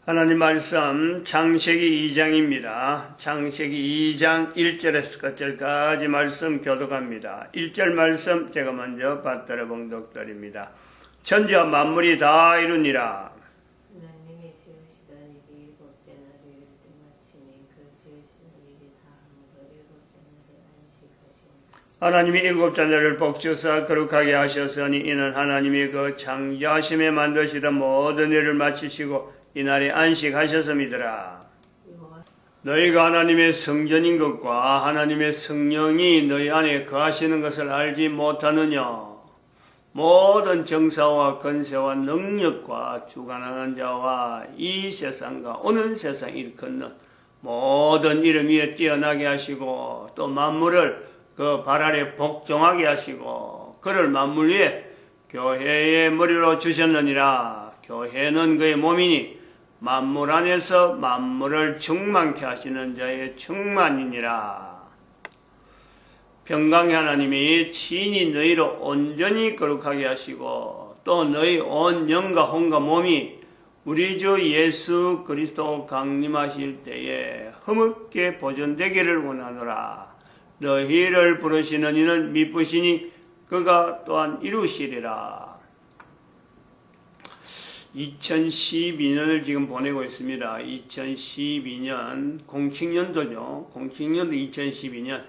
하나님 말씀 창세기 2장입니다. 창세기 2장 1절에서 끝절까지 말씀 교독합니다. 1절 말씀 제가 먼저 받들어 봉독드립니다. 천지와 만물이 다 이루니라. 하나님이 지으시던 일이 일곱째 날을 마치니 그 지으시던 일이 다 함으로 일곱째 날에 안식하시니라. 하나님이 일곱째 날을 복주사 거룩하게 하셨으니 이는 하나님이 그 창조하심에 만드시던 모든 일을 마치시고 이날에 안식하셨음이더라. 너희가 하나님의 성전인 것과 하나님의 성령이 너희 안에 거하시는 것을 알지 못하느냐? 모든 정사와 권세와 능력과 주관하는 자와 이 세상과 오는 세상 일컫는 모든 이름 위에 뛰어나게 하시고 또 만물을 그 발 아래 복종하게 하시고 그를 만물 위에 교회의 머리로 주셨느니라. 교회는 그의 몸이니 만물 안에서 만물을 충만케 하시는 자의 충만이니라. 평강의 하나님이 친히 너희로 온전히 거룩하게 하시고 또 너희 온 영과 혼과 몸이 우리 주 예수 그리스도 강림하실 때에 흐뭇게 보존되기를 원하노라. 너희를 부르시는 이는 미쁘시니 그가 또한 이루시리라. 2012년을 지금 보내고 있습니다. 2012년 공칙년도죠. 공칙년도 2012년.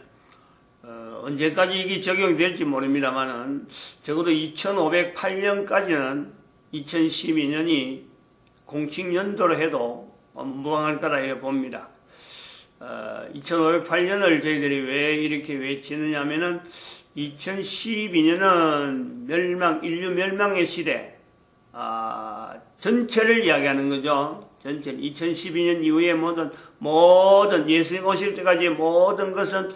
언제까지 이게 적용될지 모릅니다만은 적어도 2508년까지는 2012년이 공칙년도로 해도 무방할 거라 봅니다. 2508년을 저희들이 왜 이렇게 외치느냐 하면은 2012년은 인류 멸망의 시대, 전체를 이야기하는 거죠. 전체 2012년 이후에 모든 예수님 오실 때까지 모든 것은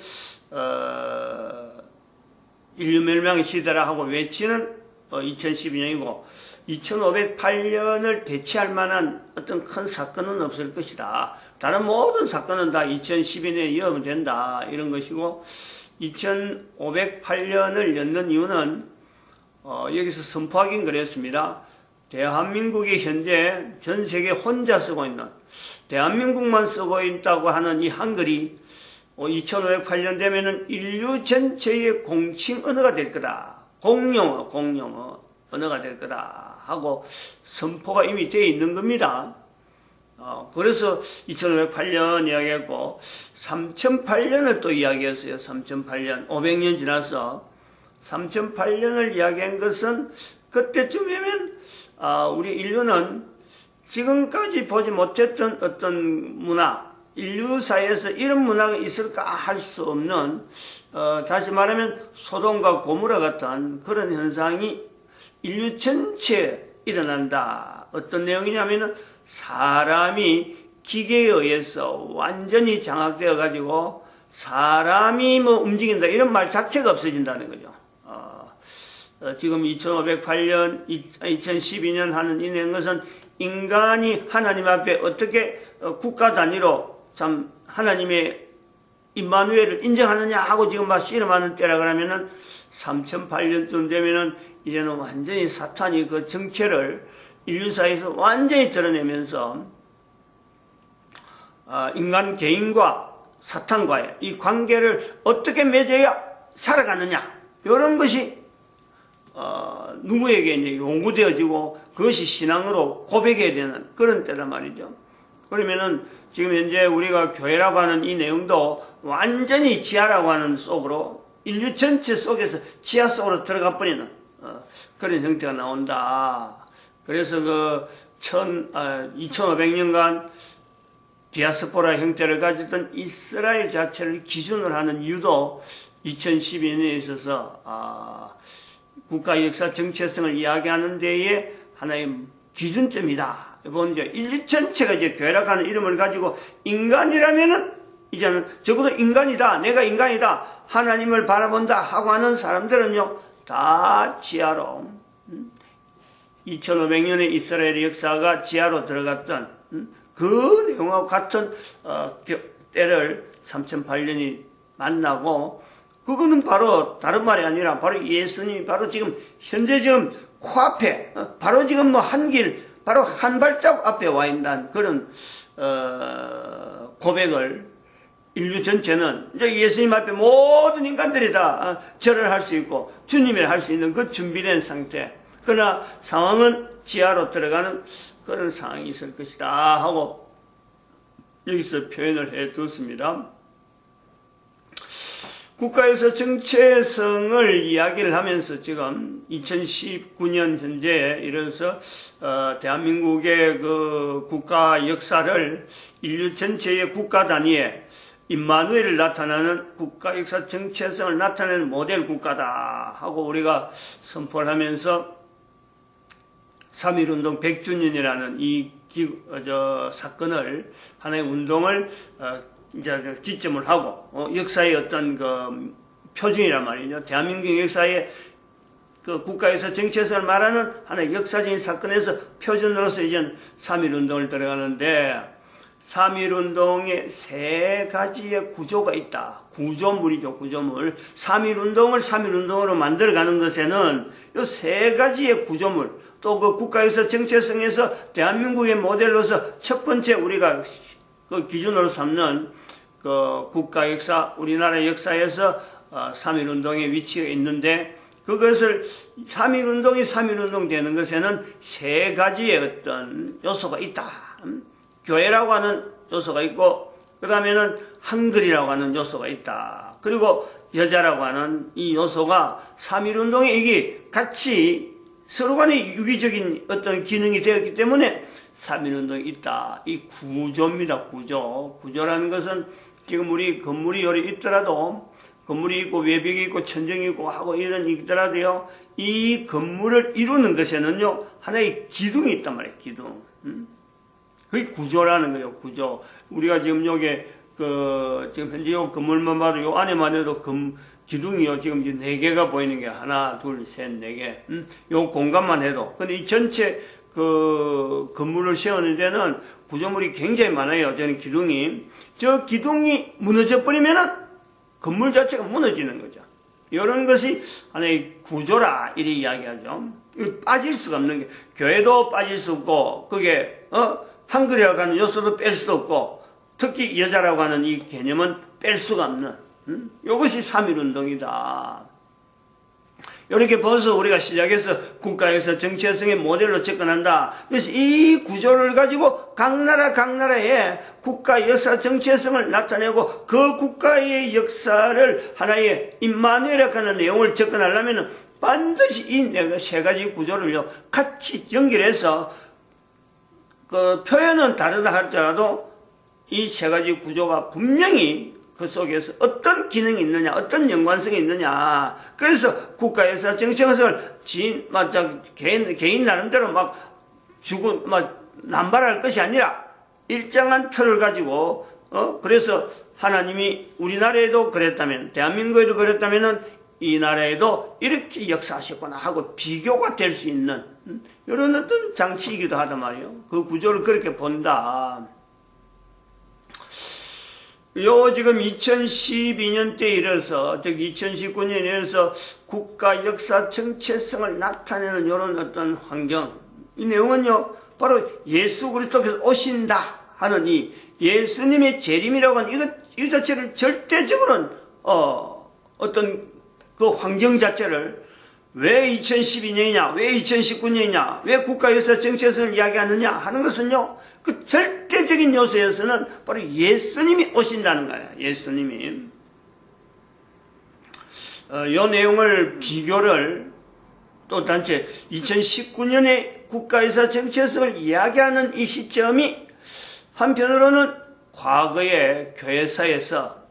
인류 멸망의 시대라 하고 외치는 2012년이고 2508년을 대체할 만한 어떤 큰 사건은 없을 것이다. 다른 모든 사건은 다 2012년에 이어면 된다. 이런 것이고 2508년을 였는 이유는 여기서 선포하긴 그랬습니다. 대한민국이 현재 전 세계 혼자 쓰고 있는 대한민국만 쓰고 있다고 하는 이 한글이 2508년 되면은 인류 전체의 공칭 언어가 될 거다. 공용어 언어가 될 거다 하고 선포가 이미 되어 있는 겁니다. 그래서 2508년 이야기했고 3008년을 또 이야기했어요. 3008년 500년 지나서 3008년을 이야기한 것은 그때쯤이면 우리 인류는 지금까지 보지 못했던 어떤 문화, 인류사에서 이런 문화가 있을까 할 수 없는 다시 말하면 소돔과 고모라 같은 그런 현상이 인류 전체에 일어난다. 어떤 내용이냐면은 사람이 기계에 의해서 완전히 장악되어 가지고 사람이 움직인다 이런 말 자체가 없어진다는 거죠. 지금 2508년, 2012년 하는 이 것은 인간이 하나님 앞에 어떻게 국가 단위로 참 하나님의 임마누엘을 인정하느냐 하고 지금 막 씨름하는 때라 그러면은 3008년쯤 되면은 이제는 완전히 사탄이 그 정체를 인류사에서 완전히 드러내면서 인간 개인과 사탄과의 이 관계를 어떻게 맺어야 살아가느냐 이런 것이 누구에게 이제 요구되어지고 그것이 신앙으로 고백해야 되는 그런 때란 말이죠. 그러면은 지금 현재 우리가 교회라고 하는 이 내용도 완전히 지하라고 하는 속으로 인류 전체 속에서 지하 속으로 들어가 버리는 그런 형태가 나온다. 그래서 2500년간 디아스포라 형태를 가졌던 이스라엘 자체를 기준으로 하는 이유도 2012년에 있어서 국가 역사 정체성을 이야기하는 데에 하나의 기준점이다. 보니까 인류 전체가 이제 교회라고 하는 이름을 가지고 인간이라면은 이제는 적어도 인간이다. 내가 인간이다. 하나님을 바라본다 하고 하는 사람들은요 다 지하로 2500년의 이스라엘 역사가 지하로 들어갔던 그 내용하고 같은 때를 3008년이 만나고 그거는 바로 다른 말이 아니라 바로 예수님이 바로 지금 현재 지금 코앞에 바로 지금 한 길 바로 한 발자국 앞에 와 있는 그런 고백을 인류 전체는 이제 예수님 앞에 모든 인간들이 다 절을 할 수 있고 주님을 할 수 있는 그 준비된 상태. 그러나 상황은 지하로 들어가는 그런 상황이 있을 것이다 하고 여기서 표현을 해 두었습니다. 국가에서 정체성을 이야기를 하면서 지금 2019년 현재에 이르러서 대한민국의 그 국가 역사를 인류 전체의 국가 단위에 임마누엘을 나타나는 국가 역사 정체성을 나타내는 모델 국가다 하고 우리가 선포를 하면서 3.1운동 100주년이라는 이 사건을 하나의 운동을 이제 기점을 하고 역사의 어떤 그 표준이란 말이죠. 대한민국 역사의 그 국가에서 정체성을 말하는 하나의 역사적인 사건에서 표준으로서 이제 3.1운동을 들어가는데 3.1운동에 세 가지의 구조가 있다. 구조물이죠, 구조물. 3.1운동을 3.1운동으로 만들어가는 것에는 이 세 가지의 구조물, 또 그 국가에서 정체성에서 대한민국의 모델로서 첫 번째 우리가 그 기준으로 삼는 그 국가 역사, 우리나라 역사에서 3.1운동의 위치가 있는데 그것을 3.1운동이 3.1운동 되는 것에는 세 가지의 어떤 요소가 있다. 교회라고 하는 요소가 있고 그 다음에는 한글이라고 하는 요소가 있다. 그리고 여자라고 하는 이 요소가 3.1운동에 이게 같이 서로 간에 유기적인 어떤 기능이 되었기 때문에 3.1운동이 있다. 이 구조입니다. 구조. 구조라는 것은 지금 우리 건물이 요리 있더라도 건물이 있고 외벽이 있고 천정이 있고 하고 이런 있더라도요. 이 건물을 이루는 것에는요. 하나의 기둥이 있단 말이에요. 기둥. 그게 구조라는 거예요. 구조. 우리가 지금 여기 지금 현재 요 건물만 봐도 요 안에만 해도 기둥이요. 지금 4개가 보이는 게 하나, 둘, 셋, 4개. 요 공간만 해도. 근데 이 전체 그 건물을 세우는 데는 구조물이 굉장히 많아요. 저는 기둥이. 저 기둥이 무너져 버리면은 건물 자체가 무너지는 거죠. 이런 것이 하나의 구조라 이렇게 이야기하죠. 빠질 수가 없는 게 교회도 빠질 수 없고 그게 한글이라고 하는 요소도 뺄 수도 없고 특히 여자라고 하는 이 개념은 뺄 수가 없는 이것이 3.1운동이다. 이렇게 벌써 우리가 시작해서 국가에서 정체성의 모델로 접근한다. 그래서 이 구조를 가지고 각 나라의 국가 역사 정체성을 나타내고 그 국가의 역사를 하나의 임마누엘이라고 하는 내용을 접근하려면 반드시 이 세 가지 구조를요 같이 연결해서 그 표현은 다르다 할지라도 이 세 가지 구조가 분명히 그 속에서 어떤 기능이 있느냐, 어떤 연관성이 있느냐. 그래서 국가에서 정체성을 개인 나름대로 남발할 것이 아니라 일정한 틀을 가지고, 그래서 하나님이 우리나라에도 그랬다면, 대한민국에도 그랬다면은 이 나라에도 이렇게 역사하셨구나 하고 비교가 될 수 있는, 이런 어떤 장치이기도 하단 말이에요. 그 구조를 그렇게 본다. 지금 2012년 때 이래서, 즉 2019년에 이래서 국가 역사 정체성을 나타내는 이런 어떤 환경. 이 내용은요, 바로 예수 그리스도께서 오신다 하는 이 예수님의 재림이라고 하는 이 자체를 절대적으로는, 어떤 그 환경 자체를 왜 2012년이냐, 왜 2019년이냐, 왜 국가 역사 정체성을 이야기하느냐 하는 것은요, 그 절대적인 요소에서는 바로 예수님이 오신다는 거예요. 예수님이. 이 내용을 비교를 또 단체 2019년에 국가에서 정체성을 이야기하는 이 시점이 한편으로는 과거의 교회사에서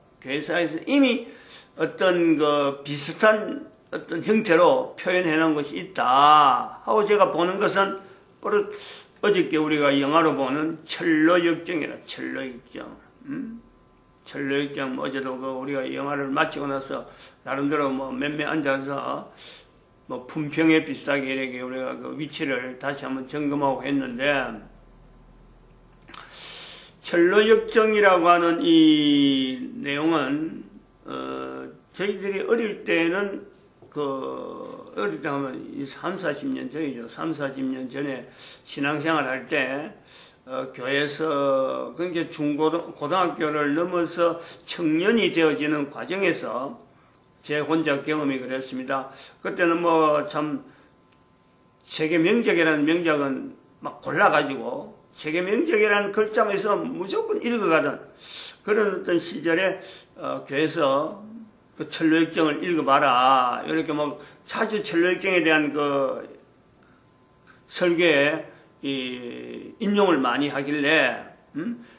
이미 어떤 그 비슷한 어떤 형태로 표현해 놓은 것이 있다 하고 제가 보는 것은 바로 어저께 우리가 영화로 보는 철로역정이라. 철로역정. 철로역정 어제도 우리가 영화를 마치고 나서 나름대로 몇몇 앉아서 품평에 비슷하게 이렇게 우리가 그 위치를 다시 한번 점검하고 했는데 철로역정이라고 하는 이 내용은 저희들이 어릴 때는 어릴 때 하면 이 3, 40년 전이죠. 3, 40년 전에 신앙생활 할 때, 교회에서, 그러니까 고등학교를 넘어서 청년이 되어지는 과정에서 제 혼자 경험이 그랬습니다. 그때는 뭐 참 세계 명작이라는 명작은 막 골라가지고 세계 명작이라는 글자만 있으면 무조건 읽어가던 그런 어떤 시절에 교회에서 그 철로역정을 읽어봐라. 이렇게 뭐 자주 철로역정에 대한 그 설교에 인용을 많이 하길래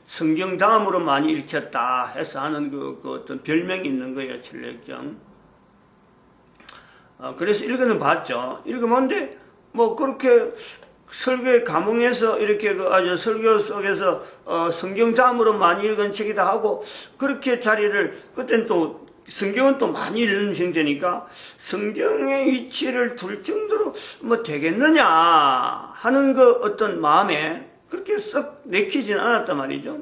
성경 다음으로 많이 읽혔다 해서 하는 그 어떤 별명이 있는 거예요. 철로역정. 그래서 읽어는 봤죠. 읽어봤는데 뭐 그렇게 설교의 감흥에서 이렇게 아주 설교 속에서 성경 다음으로 많이 읽은 책이다 하고 그렇게 자리를 그때는 또 성경은 또 많이 읽는 형태니까 성경의 위치를 둘 정도로 뭐 되겠느냐 하는 그 어떤 마음에 그렇게 썩 내키진 않았단 말이죠.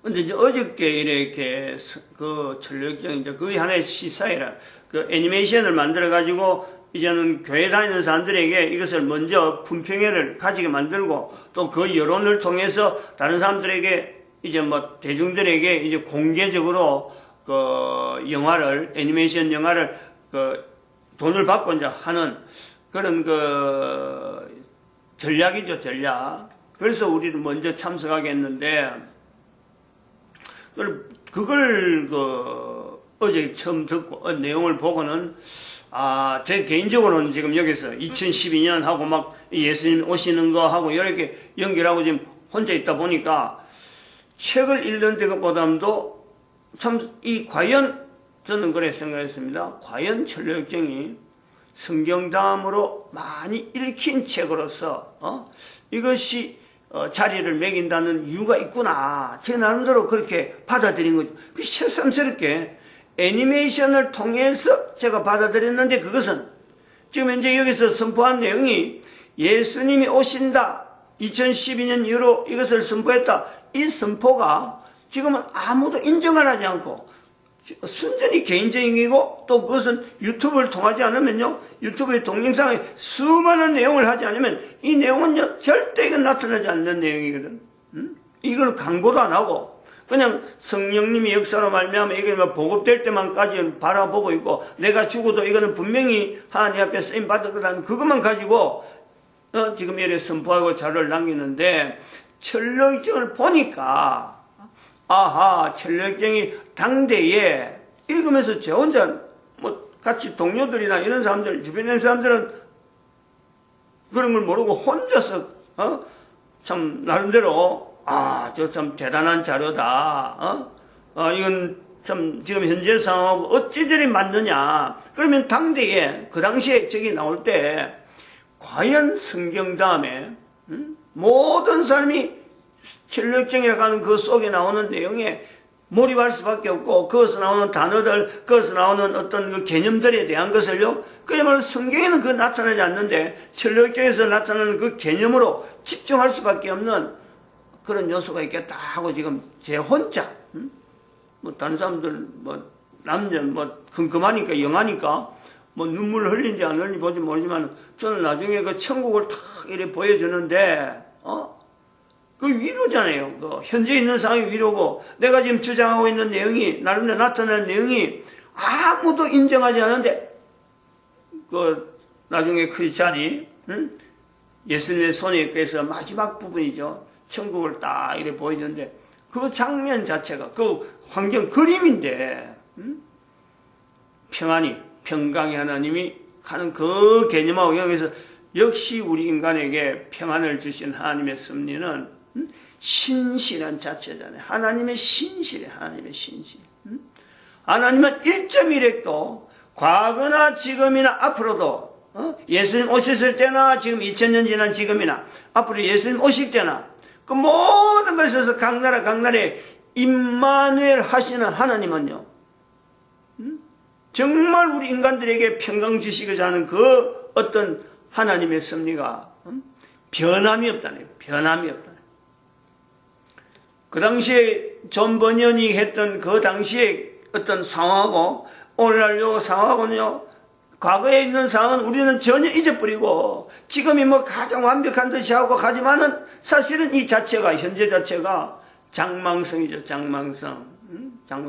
근데 이제 어저께 이렇게 그 철력정 이제 거의 하나의 시사회라 그 애니메이션을 만들어 가지고 이제는 교회 다니는 사람들에게 이것을 먼저 품평회를 가지게 만들고 또 그 여론을 통해서 다른 사람들에게 이제 뭐 대중들에게 이제 공개적으로 그 영화를 애니메이션 영화를 그 돈을 받고 이제 하는 그런 그 전략이죠, 전략. 그래서 우리는 먼저 참석하게 했는데 그걸 그 어제 처음 듣고 내용을 보고는 제 개인적으로는 지금 여기서 2012년 하고 막 예수님 오시는 거 하고 이렇게 연결하고 지금 혼자 있다 보니까 책을 읽는 것보다도 참 과연 저는 그래 생각했습니다. 과연 철로역정이 성경 다음으로 많이 읽힌 책으로서 이것이 자리를 매긴다는 이유가 있구나. 제 나름대로 그렇게 받아들인 거죠. 그 새삼스럽게 애니메이션을 통해서 제가 받아들였는데 그것은 지금 현재 여기서 선포한 내용이 예수님이 오신다. 2012년 이후로 이것을 선포했다. 이 선포가 지금은 아무도 인정을 하지 않고 순전히 개인적인 이고 또 그것은 유튜브를 통하지 않으면요. 유튜브의 동영상에 수많은 내용을 하지 않으면 이 내용은요. 절대 이건 나타나지 않는 내용이거든. 이걸 광고도 안 하고 그냥 성령님이 역사로 말미암아 이게 보급될 때만까지 바라보고 있고 내가 죽어도 이거는 분명히 하나님 앞에 쓰임 받을 거라는 그것만 가지고 지금 이렇게 선포하고 자료를 남기는데 철로역정을 보니까 아하 철로역정이 당대에 읽으면서 저 혼자 뭐 같이 동료들이나 이런 사람들 주변에 있는 사람들은 그런 걸 모르고 혼자서 참 나름대로 저 참 대단한 자료다. 이건 참 지금 현재 상황하고 어찌 저리 맞느냐. 그러면 당대에 그 당시에 저기 나올 때 과연 성경 다음에 모든 사람이 철력정이라고 하는 그 속에 나오는 내용에 몰입할 수밖에 없고 거기서 나오는 단어들, 거기서 나오는 어떤 그 개념들에 대한 것을요. 그야말로 성경에는 그거 나타나지 않는데 철력정에서 나타나는 그 개념으로 집중할 수밖에 없는 그런 요소가 있겠다 하고 지금 제 혼자 뭐 다른 사람들 뭐 남자 뭐 컴컴하니까 영하니까 뭐 눈물 흘린지 안 흘린지 뭔지 모르지만 저는 나중에 그 천국을 탁 이렇게 보여주는데 그 위로잖아요. 그 현재 있는 상황이 위로고 내가 지금 주장하고 있는 내용이 나름대로 나타나는 내용이 아무도 인정하지 않는데 그 나중에 크리스찬이 예수님의 손에 껴서 마지막 부분이죠. 천국을 딱 이렇게 보여주는데 그 장면 자체가 그 환경 그림인데 평강의 하나님이 하는 그 개념하고 여기서 역시 우리 인간에게 평안을 주신 하나님의 섭리는 신실한 자체잖아요. 하나님의 신실해. 하나님의 신실. 하나님은 1.1핵도 과거나 지금이나 앞으로도 예수님 오셨을 때나 지금 2000년 지난 지금이나 앞으로 예수님 오실 때나 그 모든 것에서 각 나라에 임마누엘 하시는 하나님은요. 정말 우리 인간들에게 평강 주시고자 하는 그 어떤 하나님의 섭리가 변함이 없다네요. 변함이 없다네요. 그 당시에 존 버년이 했던 그 당시에 어떤 상황하고 오늘날 요 상황하고는요. 과거에 있는 상황은 우리는 전혀 잊어버리고 지금이 뭐 가장 완벽한 듯이 하고 가지만은 사실은 이 자체가, 현재 자체가 장망성이죠. 장망성.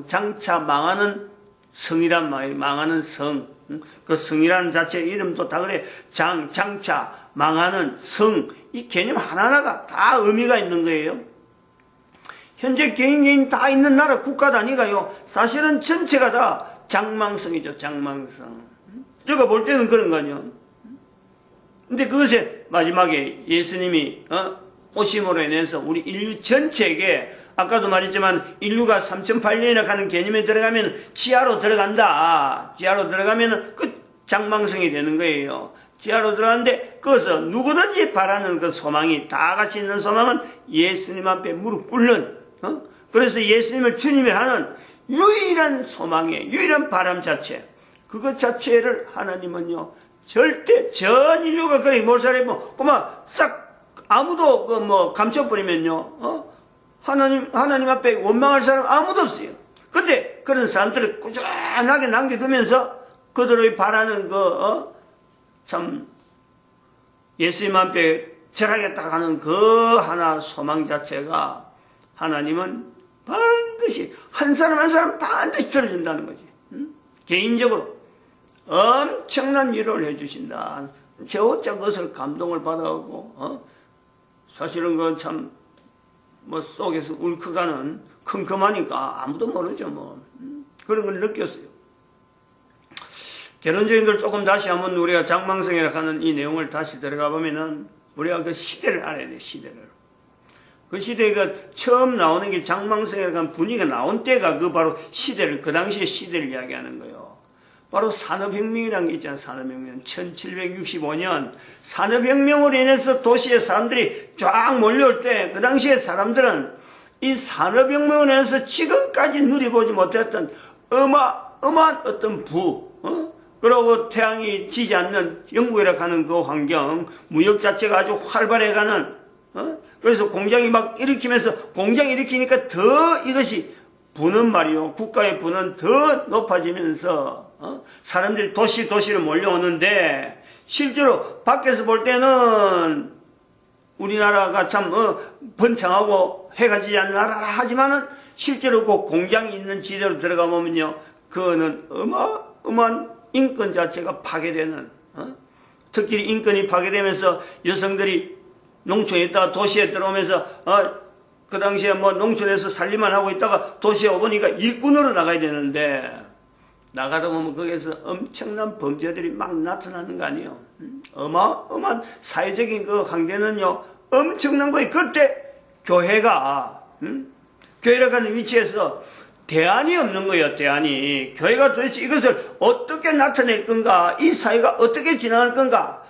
장차 망하는 성이란 말이에요. 망하는 성. 그 성이라는 자체 이름도 다 그래. 장차 망하는 성. 이 개념 하나하나가 다 의미가 있는 거예요. 현재 개인 다 있는 나라 국가 단위가요, 사실은 전체가 다 장망성이죠. 장망성. 제가 볼 때는 그런 거 아니에요. 근데 그것에 마지막에 예수님이 오심으로 인해서 우리 인류 전체에게, 아까도 말했지만 인류가 3008년이나 가는 개념에 들어가면 지하로 들어간다. 지하로 들어가면 그 장망성이 되는 거예요. 지하로 들어가는데 거기서 누구든지 바라는 그 소망이, 다 같이 있는 소망은 예수님 앞에 무릎 꿇는, 그래서 예수님을 주님을 하는 유일한 소망의 유일한 바람 자체, 그것 자체를 하나님은요, 절대 전 인류가 그래 몰살해보 그만 싹 아무도 그 뭐 감춰버리면요, 하나님 앞에 원망할 사람 아무도 없어요. 근데 그런 사람들을 꾸준하게 남겨두면서 그들의 바라는 참 예수님 앞에 절하겠다 하는 그 하나 소망 자체가 하나님은 반드시 한 사람 한 사람 반드시 들어준다는 거지. 개인적으로 엄청난 위로를 해주신다. 제 어째 그것을 감동을 받아가고 사실은 그 참 뭐 속에서 울컥하는 컴컴하니까 아무도 모르죠 뭐. 그런 걸 느꼈어요. 결론적인 걸 조금 다시 한번 우리가 장망성이라고 하는 이 내용을 다시 들어가 보면은 우리가 그 시대를 알아야 돼요. 시대를. 그 시대가 처음 나오는 게 장망성이라고 하는 분위기가 나온 때가 그 바로 시대를, 그 당시의 시대를 이야기하는 거예요. 바로 산업혁명이라는 게 있잖아요. 산업혁명. 1765년 산업혁명으로 인해서 도시의 사람들이 쫙 몰려올 때, 그 당시의 사람들은 이 산업혁명으로 인해서 지금까지 누려보지 못했던 어마어마한 어떤 그리고 태양이 지지 않는 영국이라고 하는 그 환경, 무역 자체가 아주 활발해가는, 그래서 공장이 막 일으키면서, 공장 일으키니까 더 이것이 부는 말이요. 국가의 부는 더 높아지면서, 사람들이 도시로 몰려오는데, 실제로 밖에서 볼 때는 우리나라가 참, 번창하고 해가 지지 않는 나라 하지만은, 실제로 그 공장이 있는 지대로 들어가 보면요, 그거는 어마어마한 인권 자체가 파괴되는, 특히 인권이 파괴되면서 여성들이 농촌에 있다가 도시에 들어오면서, 그 당시에 뭐 농촌에서 살림만 하고 있다가 도시에 오보니까 일꾼으로 나가야 되는데, 나가다 보면 거기에서 엄청난 범죄들이 막 나타나는 거 아니에요. 어마어마한 사회적인 그 관계는요, 엄청난 거예요. 그때 교회가, 교회라고 하는 위치에서 대안이 없는 거예요. 대안이. 교회가 도대체 이것을 어떻게 나타낼 건가, 이 사회가 어떻게 지나갈 건가.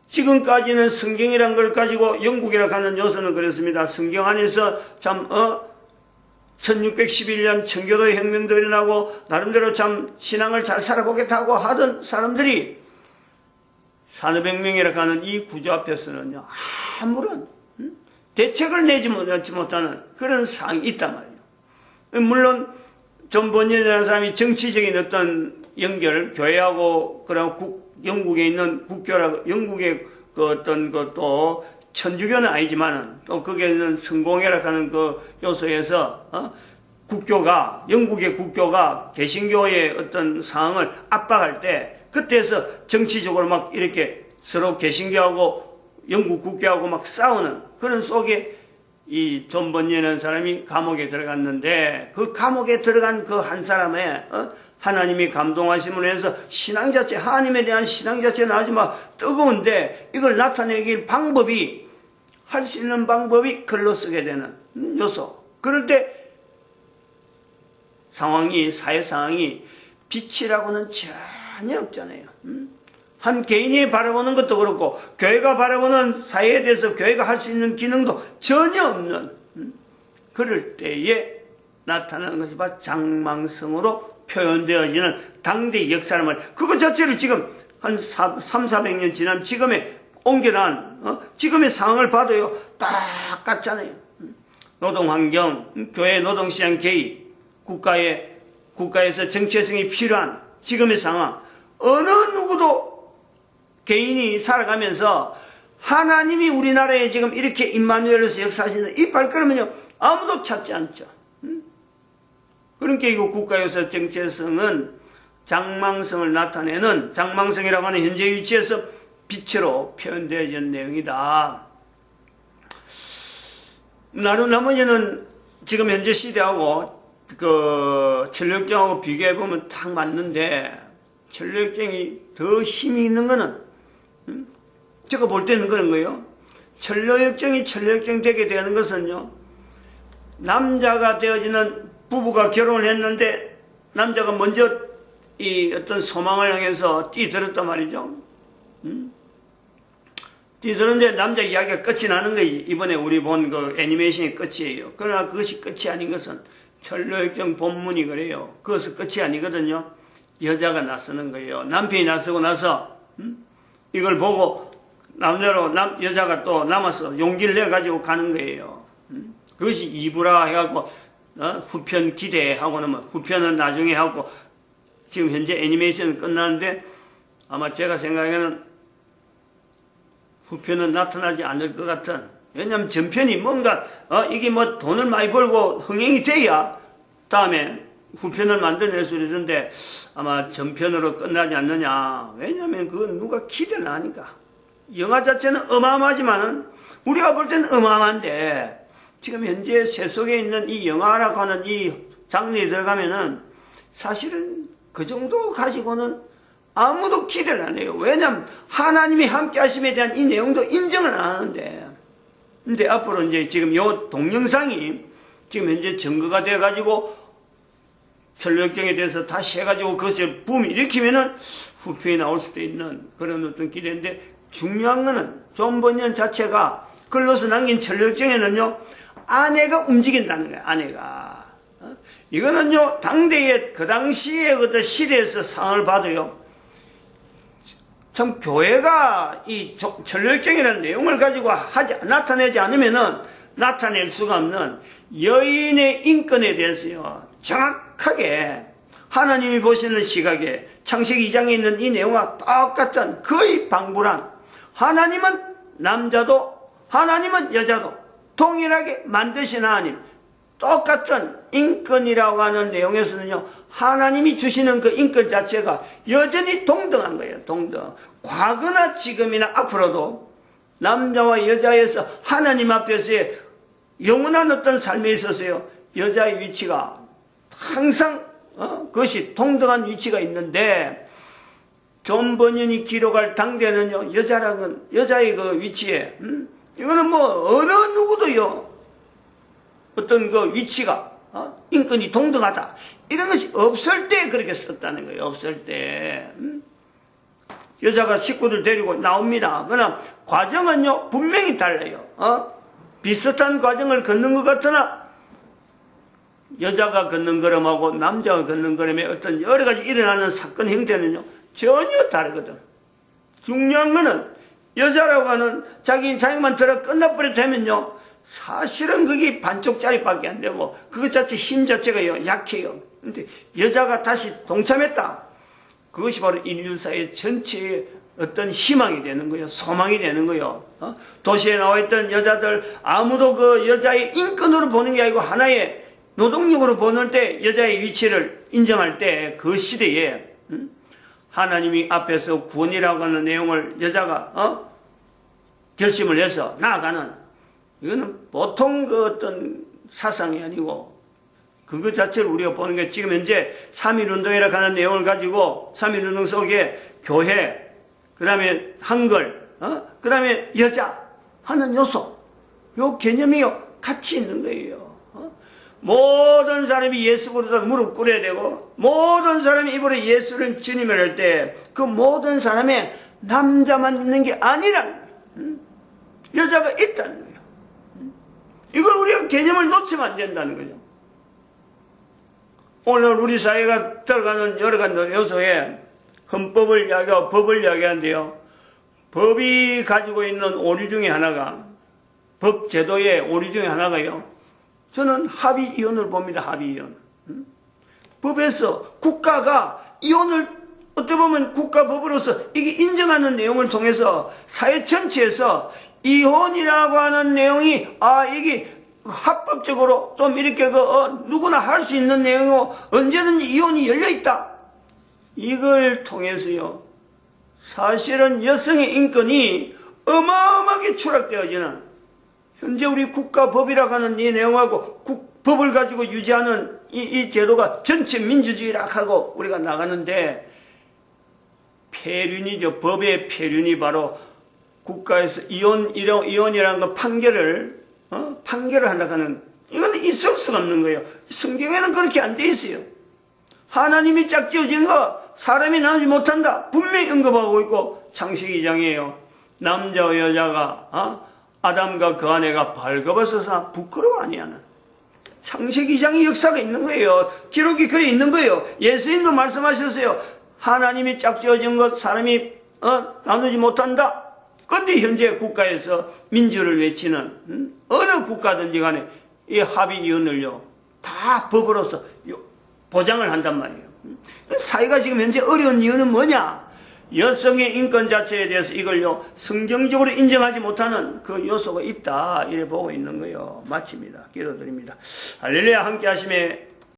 지금까지는 성경이라는 걸 가지고, 영국이라고 하는 요소는 그랬습니다. 성경 안에서 참 1611년 청교도 혁명도 일어나고 나름대로 참 신앙을 잘 살아보겠다고 하던 사람들이 산업혁명이라고 하는 이 구조 앞에서는요, 아무런 대책을 내지 못하는 그런 상황이 있단 말이에요. 물론 존 번연이라는 사람이 정치적인 어떤 연결, 교회하고 그리고 영국에 있는 국교라고, 영국의 그 어떤 것도 천주교는 아니지만은 또 거기에는 성공회라고 하는 그 요소에서 국교가, 영국의 국교가 개신교의 어떤 상황을 압박할 때, 그때에서 정치적으로 막 이렇게 서로 개신교하고 영국 국교하고 막 싸우는 그런 속에 이 존 번연이라는 사람이 감옥에 들어갔는데, 그 감옥에 들어간 그 한 사람의 하나님이 감동하심으로 해서 신앙 자체, 하나님에 대한 신앙 자체는 아주 막 뜨거운데, 이걸 나타내길 방법이, 할 수 있는 방법이 글로 쓰게 되는 요소. 그럴 때 사회 상황이 빛이라고는 전혀 없잖아요. 한 개인이 바라보는 것도 그렇고, 교회가 바라보는 사회에 대해서 교회가 할 수 있는 기능도 전혀 없는, 그럴 때에 나타나는 것이 바로 장망성으로 표현되어지는 당대의 역사란 말이에요. 그것 자체를 지금 한 300~400년 지난 지금의 옮겨난, 지금의 상황을 봐도요, 딱 같잖아요. 노동환경, 교회 노동시장 개입, 국가에서 정체성이 필요한 지금의 상황, 어느 누구도 개인이 살아가면서 하나님이 우리나라에 지금 이렇게 임마누엘에서 역사하시는 이 발걸음은요, 아무도 찾지 않죠. 그러니까 이거 국가유산 정체성은 장망성을 나타내는, 장망성이라고 하는 현재 위치에서 빛으로 표현되어진 내용이다. 나머지는 지금 현재 시대하고 그 천력정하고 비교해보면 딱 맞는데, 천력정이 더 힘이 있는 거는, 제가 볼 때는 그런 거예요. 천력정이 천력정 되게 되는 것은요, 남자가 되어지는 부부가 결혼을 했는데, 남자가 먼저 이 어떤 소망을 향해서 뛰들었단 말이죠. 뛰들었는데 남자 이야기가 끝이 나는 거예요. 이번에 우리 본 그 애니메이션이 끝이에요. 그러나 그것이 끝이 아닌 것은 천력정 본문이 그래요. 그것은 끝이 아니거든요. 여자가 나서는 거예요. 남편이 나서고 나서 이걸 보고 여자가 또 남아서 용기를 내가지고 가는 거예요. 그것이 2부라 해갖고 후편 기대하고 나면 후편은 나중에 하고, 지금 현재 애니메이션은 끝나는데 아마 제가 생각에는 후편은 나타나지 않을 것 같은, 왜냐하면 전편이 뭔가 이게 뭐 돈을 많이 벌고 흥행이 돼야 다음에 후편을 만들어낼 수 있는데 아마 전편으로 끝나지 않느냐. 왜냐하면 그건 누가 기대를 하니까. 영화 자체는 어마어마하지만은 우리가 볼 때는 어마어마한데, 지금 현재 세속에 있는 이 영화라고 하는 이 장르에 들어가면은 사실은 그 정도 가지고는 아무도 기대를 안 해요. 왜냐하면 하나님이 함께 하심에 대한 이 내용도 인정을 안 하는데. 근데 앞으로 이제 지금 요 동영상이 지금 현재 증거가 돼가지고 천력정에 대해서 다시 해가지고 그것을 붐 일으키면은 후편이 나올 수도 있는 그런 어떤 기대인데, 중요한 거는 존 번연 자체가 글로서 남긴 천력정에는요, 아내가 움직인다는 거예요. 아내가. 이거는요, 당대의 그 당시의 그 시대에서 상을 봐도요, 참 교회가 이 천력정이라는 내용을 가지고 나타내지 않으면은 나타낼 수가 없는 여인의 인권에 대해서요, 정확하게 하나님이 보시는 시각에 창세기 2장에 있는 이 내용과 똑같은 거의 방불한, 하나님은 남자도 하나님은 여자도 동일하게 만드신 하나님, 똑같은 인권이라고 하는 내용에서는요, 하나님이 주시는 그 인권 자체가 여전히 동등한 거예요. 동등. 과거나 지금이나 앞으로도 남자와 여자에서 하나님 앞에서의 영원한 어떤 삶에 있어서요, 여자의 위치가 항상 그것이 동등한 위치가 있는데, 존 번연이 기록할 당대는요, 여자의 그 위치에 이거는 뭐 어느 누구도요, 어떤 그 위치가 인권이 동등하다 이런 것이 없을 때 그렇게 썼다는 거예요. 없을 때 여자가 식구들 데리고 나옵니다. 그러나 과정은요 분명히 달라요. 비슷한 과정을 걷는 것 같으나 여자가 걷는 걸음하고 남자가 걷는 걸음에 어떤 여러 가지 일어나는 사건 형태는요 전혀 다르거든. 중요한 거는 여자라고 하는 자기만 들어 끝나버리면요 사실은 그게 반쪽짜리밖에 안 되고 그것 자체 힘 자체가 약해요. 근데 여자가 다시 동참했다. 그것이 바로 인류사의 전체의 어떤 희망이 되는 거예요. 소망이 되는 거예요. 도시에 나와 있던 여자들 아무도 그 여자의 인권으로 보는 게 아니고 하나의 노동력으로 보는 때 여자의 위치를 인정할 때 그 시대에 하나님이 앞에서 구원이라고 하는 내용을 여자가 결심을 해서 나아가는, 이거는 보통 그 어떤 사상이 아니고 그것 자체를 우리가 보는 게 지금 현재 3.1운동이라고 하는 내용을 가지고 3.1운동 속에 교회, 그 다음에 한글, 그 다음에 여자 하는 요소, 요 개념이요 같이 있는 거예요. 모든 사람이 예수 그리스도 무릎 꿇어야 되고 모든 사람이 입으로 예수를 주님을 할 때 그 모든 사람의 남자만 있는 게 아니라 여자가 있다는 거예요. 이걸 우리가 개념을 놓치면 안 된다는 거죠. 오늘 우리 사회가 들어가는 여러 가지 요소에 헌법을 이야기하고 법을 이야기하는데요. 법이 가지고 있는 오류 중에 하나가, 법 제도의 오류 중에 하나가요, 저는 합의 이혼을 봅니다. 합의 이혼. 법에서 국가가 이혼을 어떻게 보면 국가법으로서 이게 인정하는 내용을 통해서 사회 전체에서 이혼이라고 하는 내용이 이게 합법적으로 좀 이렇게 누구나 할 수 있는 내용이고 언제든지 이혼이 열려있다. 이걸 통해서요, 사실은 여성의 인권이 어마어마하게 추락되어지는, 현재 우리 국가법이라고 하는 이 내용하고 법을 가지고 유지하는 이 제도가 전체 민주주의라고 하고 우리가 나가는데, 폐륜이죠. 법의 폐륜이 바로 국가에서 이혼이라는 건 판결을 한다고 하는, 이건 있을 수가 없는 거예요. 성경에는 그렇게 안 돼 있어요. 하나님이 짝 지어진 거 사람이 나누지 못한다. 분명히 언급하고 있고, 창세기 2장이에요. 남자와 여자가, 아담과 그 아내가 벌거벗어서 부끄러워 아니하는. 창세기 2장의 역사가 있는 거예요. 기록이 그래 있는 거예요. 예수님도 말씀하셨어요. 하나님이 짝 지어진 것 사람이 나누지 못한다. 그런데 현재 국가에서 민주를 외치는 어느 국가든지 간에 이 합의 이혼을요, 다 법으로서 보장을 한단 말이에요. 사회가 지금 현재 어려운 이유는 뭐냐? 여성의 인권 자체에 대해서 이걸요, 성경적으로 인정하지 못하는 그 요소가 있다. 이래 보고 있는 거예요. 마칩니다. 기도드립니다. 할렐루야. 함께 하심에